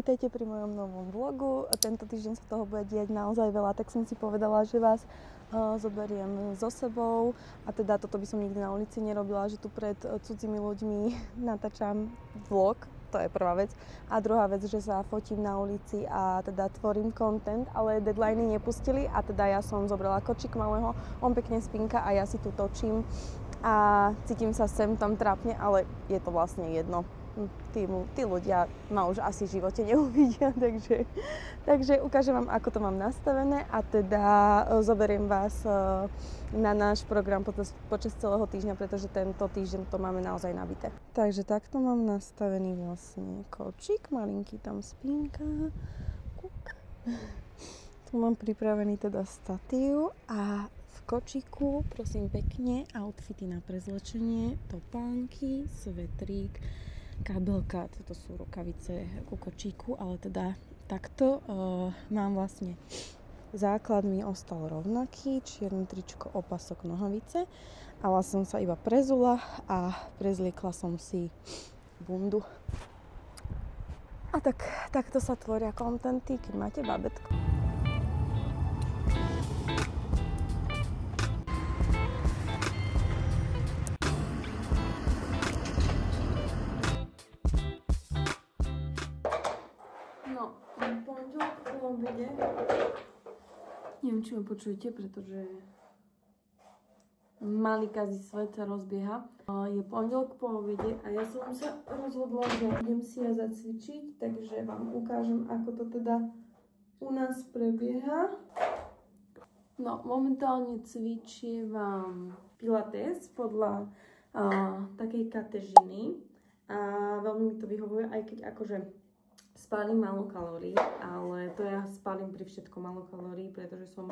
vítajte pri mojom novom vlogu. Tento týždeň sa toho bude diať naozaj veľa, tak som si povedala, že vás zoberiem so sebou. A teda toto by som nikdy na ulici nerobila, že tu pred cudzými ľuďmi natáčam vlog. To je prvá vec. A druhá vec, že sa fotím na ulici a teda tvorím content, ale deadliny nepustili a teda ja som zobrala kočík malého, on pekne spinka a ja si tu točím a cítim sa sem tam trápne, ale je to vlastne jedno. Tí ľudia ma už asi v živote neuvidia, takže ukážem vám, ako to mám nastavené a teda zoberiem vás na náš program počas celého týždňa, pretože tento týždeň to máme naozaj nabité. Takže takto mám nastavený vlastne kočík, malinký tam spínka. Tu mám pripravený teda statív a v kočíku, prosím pekne, outfity na prezlečenie, topánky, svetrík, kabelka, toto sú rukavice ku kočíku, ale teda takto mám vlastne základ mi ostal rovnaký, čierne tričko, opasok, nohavice a vlastne som sa iba prezula a prezliekla som si bundu. A takto sa tvoria kontenty, keď máte babetko. No, pondelok po obede. Neviem, či ma počujete, pretože malý kazí svet sa rozbieha. Je pondelok po obede a ja som sa rozhodla, že idem si ja zacvičiť, takže vám ukážem, ako to teda u nás prebieha. No, momentálne cvičievam pilates podľa takej katežiny a veľmi mi to vyhovuje, aj keď akože spálim málo kalórií, ale to ja spálim pri všetko málo kalórií, pretože som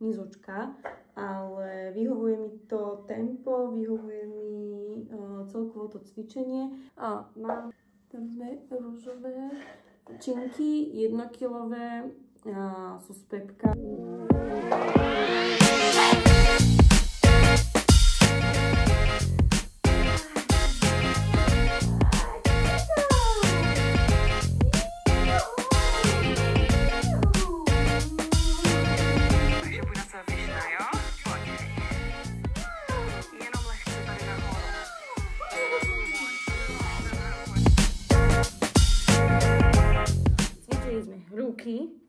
nizučka, ale vyhovuje mi to tempo, vyhovuje mi celkovo to cvičenie. A mám tam sme rúžové činky, 1-kilové, sú z Pepka.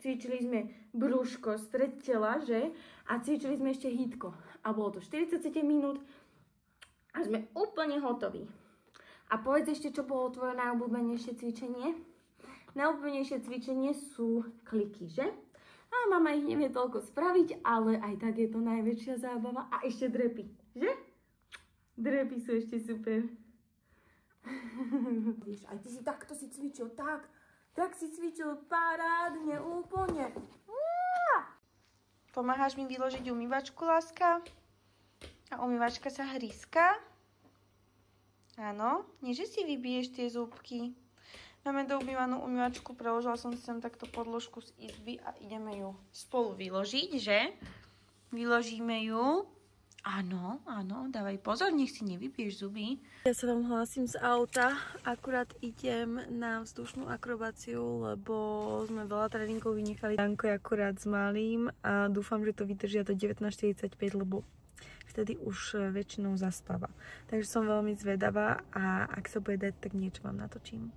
Cvičili sme brúško, stred tela, že? A cvičili sme ešte hítko. A bolo to 47 minút a sme úplne hotoví. A povedz ešte, čo bolo tvoje najobľúbenejšie cvičenie? Najobľúbenejšie cvičenie sú kliky, že? A mama ich nevie toľko spraviť, ale aj tak je to najväčšia zábava. A ešte drepy, že? Drepy sú ešte super. Víš, aj ty si takto si cvičil, tak si cvičil parádne, úplne. Pomáhaš mi vyložiť umývačku, láska? A umývačka sa hríska? Áno, nie že si vybiješ tie zúbky. Máme doumývanú umývačku, preložila som si tam takto podložku z izby a ideme ju spolu vyložiť, že? Vyložíme ju. Áno, dávaj pozor, nech si nevybiješ zuby. Ja sa vám hlásim z auta, akurát idem na vzdušnú akrobáciu, lebo sme veľa tréningov vynechali. Danko je akurát s malým a dúfam, že to vydržia do 19:45, lebo vtedy už väčšinou zaspáva. Takže som veľmi zvedavá a ak sa bude dať, tak niečo vám natočím.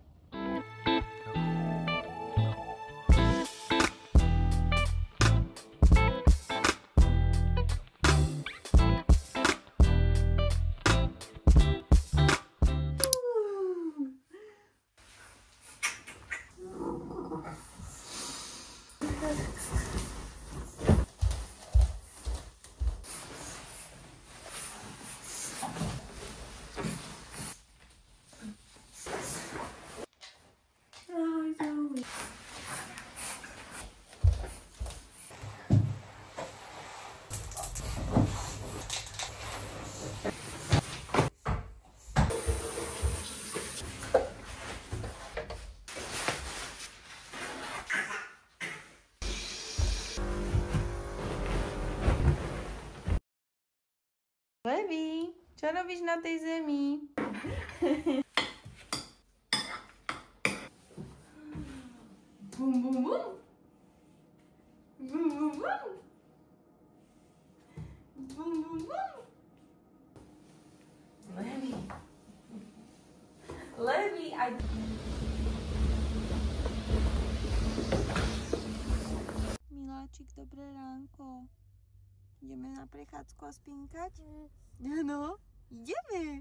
Levi, čo robíš na tej zemi? Bum, bum, bum. Bum, bum, bum. Bum, bum, bum. Levy, Miláčik, dobré ránko. Ideme na prechádzku a spinkať? No, ideme.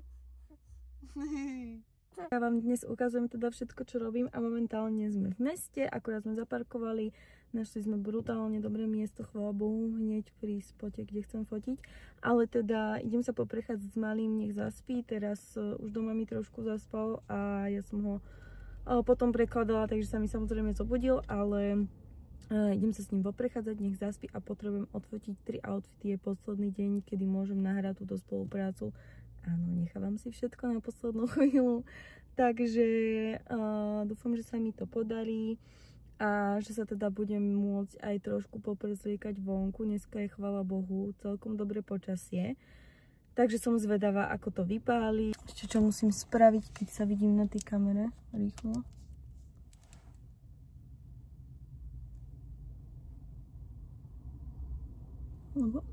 Ja vám dnes ukazujem teda všetko, čo robím a momentálne sme v meste, akurát sme zaparkovali, našli sme brutálne dobré miesto, chvála Bohu, hneď pri spote, kde chcem fotiť, ale teda idem sa poprechádzať s malým, nech zaspí, teraz už doma mi trošku zaspal a ja som ho potom prekladala, takže sa mi samozrejme zobudil, ale idem sa s ním poprechádzať, nech zaspí a potrebujem odfotiť 3 outfity, je posledný deň, kedy môžem nahrať túto spoluprácu. Áno, nechávam si všetko na poslednú chvíľu, takže dúfam, že sa mi to podarí a že sa teda budem môcť aj trošku poprzliekať vonku. Dneska je, chvála Bohu, celkom dobré počasie, takže som zvedavá, ako to vypáli. Ešte čo musím spraviť, keď sa vidím na tej kamere, rýchlo. Lebo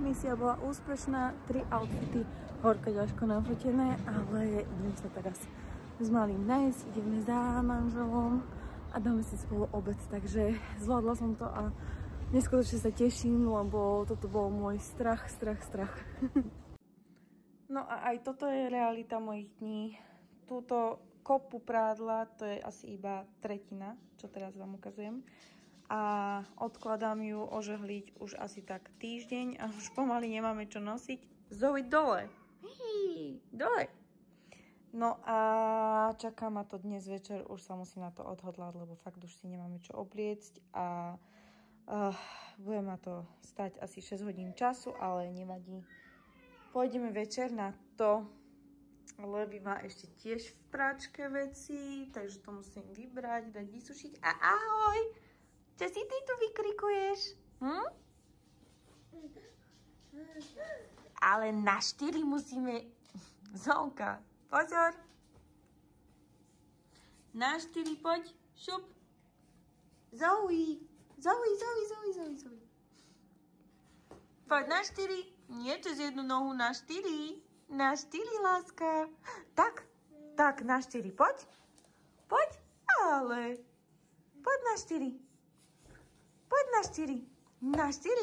misia bola úspešná, 3 outfity, horko ťažko nafotené, ale idem sa teraz s malým nájsť, ideme za manželom a dáme si spolu obed, takže zvládla som to a neskutočne sa teším, lebo toto bol môj strach. No a aj toto je realita mojich dní. Túto kopu prádla, to je asi iba tretina, čo teraz vám ukazujem. A odkladám ju ožehliť už asi tak týždeň a už pomaly nemáme čo nosiť. Zoe, dole! Dole! No a čaká ma to dnes večer, už sa musím na to odhodlať, lebo fakt už si nemáme čo obliecť a bude ma to stať asi 6 hodín času, ale nevadí. Pôjdeme večer na to, Levy má ešte tiež v práčke veci, takže to musím vybrať, dať vysušiť a ahoj! Čo si ty tu vykrikuješ? Ale na 4 musíme... Zonka, pozor. Na 4 poď. Šup. Zoe. Poď na 4. Nie, cez jednu nohu na 4. Na 4, láska. Tak, na 4 poď. Poď, ale... Poď na 4. Poď na 4. Na 4.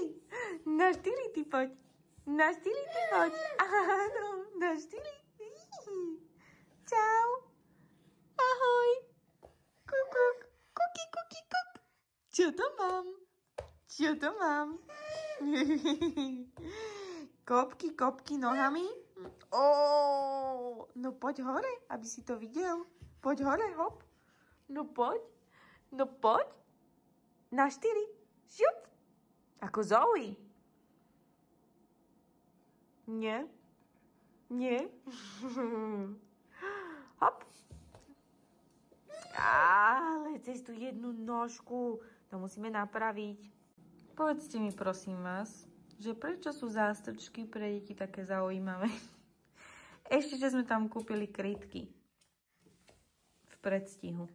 Na 4 ty poď. Na 4 ty poď. Áno, na 4. Čau. Ahoj. Kuk. Kuki. Čo to mám? Kopky nohami. No poď hore, aby si to videl. Poď hore, hop. No poď. Na 4. Šup. Ako Zoe. Nie. Hop. Ale cez tú jednu nožku. To musíme napraviť. Povedzte mi, prosím vás, že prečo sú zástrčky pre deti také zaujímavé? Ešte, že sme tam kúpili krytky. V predstihu.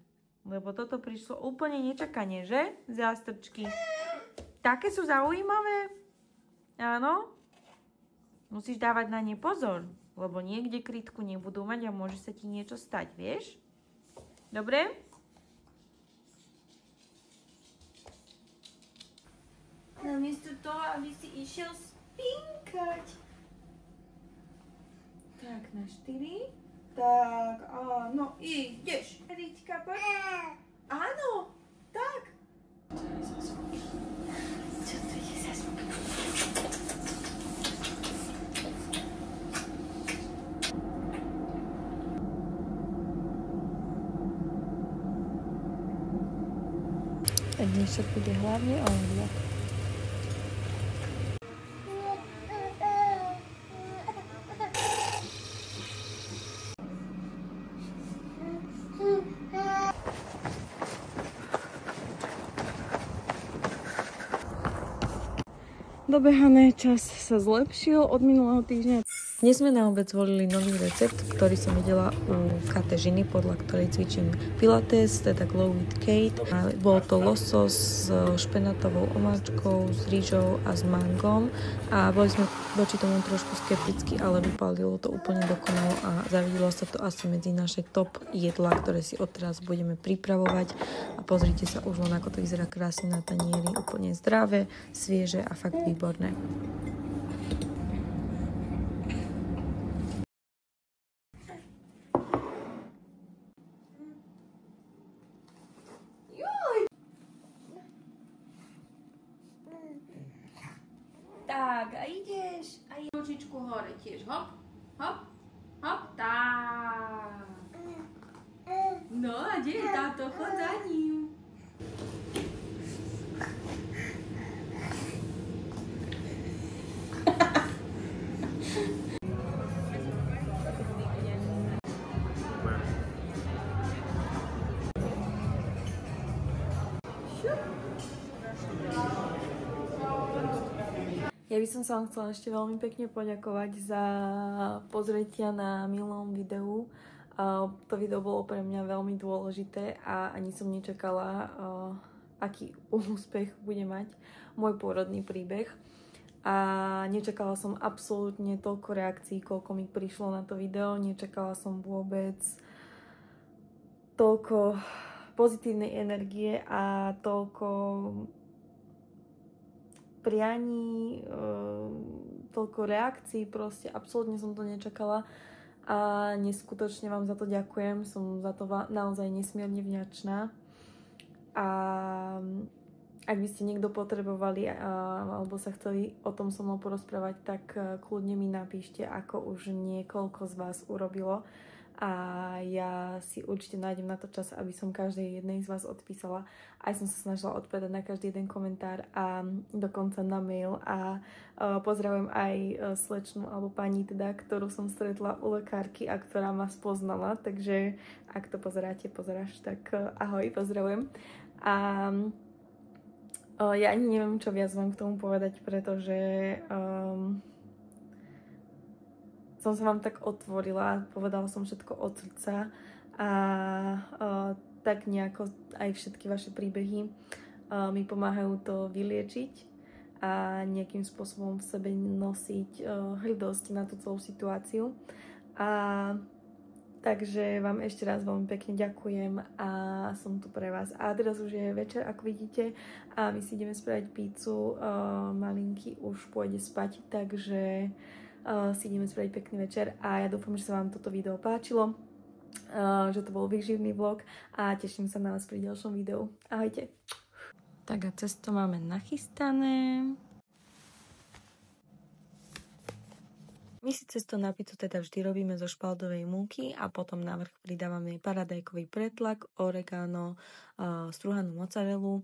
Lebo toto prišlo úplne nečakane, že? Zástrčky. Také sú zaujímavé. Áno. Musíš dávať na ne pozor, lebo niekde krytku nebudú mať a môže sa ti niečo stať, vieš? Dobre? Namiesto toho, aby si išiel spinkať. Tak, na 4. Tak, áno, ideš. Riťka, poď. Áno, tak. Čo to je za zvuk? Tak dnešok bude hlavne o jedle. dobehané, čas sa zlepšil od minulého týždňa. Dnes sme na obed zvolili nový recept, ktorý som videla u Katežiny, podľa ktorej cvičím Pilates, teda Glow with Kate. A bol to losos s špenatovou omáčkou, s rýžou a s mangom. A boli sme voči tomu trošku skeptickí, ale vypálilo to úplne dokonalo a zavidelo sa to asi medzi naše top jedlá, ktoré si odteraz budeme pripravovať. A pozrite sa už len, ako to vyzerá krásne na tanieri, úplne zdravé, svieže a fakt výborné. Tak, a ideš. A ručičku hore tiež. Hop, hop, hop, tak. No a kde je táto? Chod za ním. Ja by som sa vám chcela ešte veľmi pekne poďakovať za pozretia na minulom videu. To video bolo pre mňa veľmi dôležité a ani som nečakala, aký úspech bude mať môj pôrodný príbeh. A nečakala som absolútne toľko reakcií, koľko mi prišlo na to video. Nečakala som vôbec toľko pozitívnej energie a toľko prianí, toľko reakcií, proste absolútne som to nečakala a neskutočne vám za to ďakujem, som za to naozaj nesmierne vďačná. A ak by ste niekto potrebovali alebo sa chceli o tom so mnou porozprávať, tak kľudne mi napíšte, ako už niekoľko z vás urobilo. A ja si určite nájdem na to čas, aby som každej jednej z vás odpísala. Aj som sa snažila odpovedať na každý jeden komentár a dokonca na mail. A pozdravujem aj slečnu alebo pani, teda, ktorú som stretla u lekárky a ktorá ma spoznala. Takže ak to pozeráš, tak ahoj, pozdravujem. A ja ani neviem, čo viac vám k tomu povedať, pretože som sa vám tak otvorila, povedala som všetko od srdca a tak nejako aj všetky vaše príbehy mi pomáhajú to vyliečiť a nejakým spôsobom v sebe nosiť hrdosť na tú celú situáciu. A takže vám ešte raz veľmi pekne ďakujem a som tu pre vás. A teraz už je večer, ako vidíte, a my si ideme spraviť pizzu. Malinky už pôjde spať, takže si ideme spraviť pekný večer a ja dúfam, že sa vám toto video páčilo, že to bol výživný vlog a teším sa na vás pri ďalšom videu. Ahojte. Tak a cesto máme nachystané. My si cesto na pizzu teda vždy robíme zo špaldovej múky a potom na vrch pridávame paradajkový pretlak, oregano, strúhanú mozzarellu,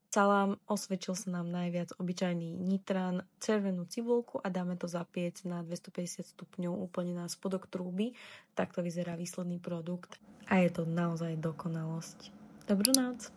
salám, osvedčil sa nám najviac obyčajný nitran, červenú cibulku a dáme to zapiec na 250 stupňov úplne na spodok trúby. Takto vyzerá výsledný produkt a je to naozaj dokonalosť. Dobrú noc!